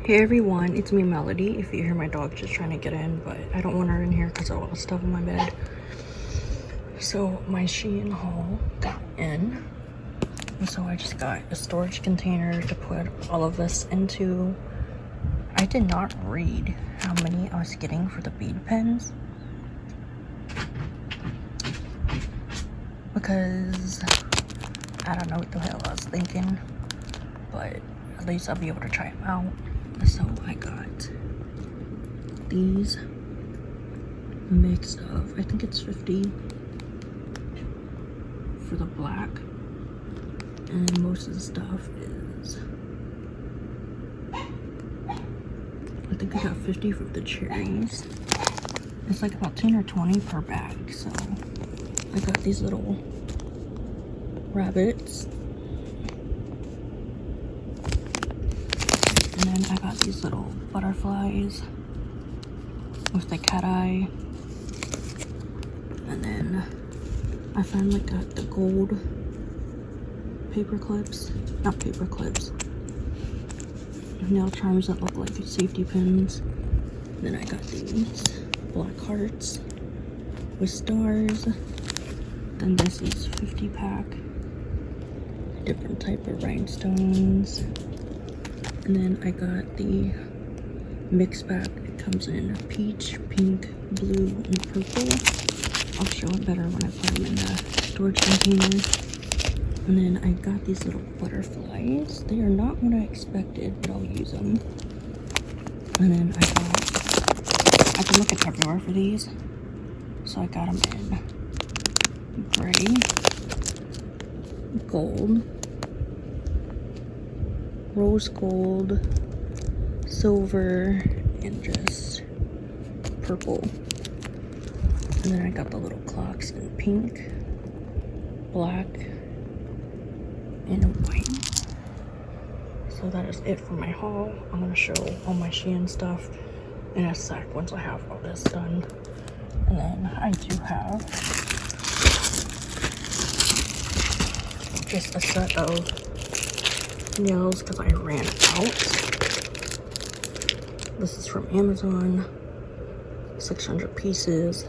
Hey everyone, it's me Melody. If you hear my dog just trying to get in, but I don't want her in here because of all the stuff on my bed. So my SHEIN haul got in. And so I just got a storage container to put all of this into. I did not read how many I was getting for the bead pens, because I don't know what the hell I was thinking, but at least I'll be able to try them out. So I got these mix of, I think it's 50 for the black, and most of the stuff is, I think I got 50 for the cherries. It's like about 10 or 20 per bag. So I got these little rabbits. And then I got these little butterflies with the cat eye. And then I finally got the gold paper clips, not paper clips, nail charms that look like safety pins. And then I got these black hearts with stars. Then this is 50 pack, different type of rhinestones. And then I got the mix pack. It comes in peach, pink, blue, and purple. I'll show it better when I put them in the storage container. And then I got these little butterflies. They are not what I expected, but I'll use them. And then I can look at everywhere for these. So I got them in gray, gold, rose gold, silver, and just purple. And then I got the little clocks in pink, black, and white. So that is it for my haul. I'm going to show all my SHEIN stuff in a sec once I have all this done. And then I do have just a set of nails because I ran out. This is from Amazon, 600 pieces.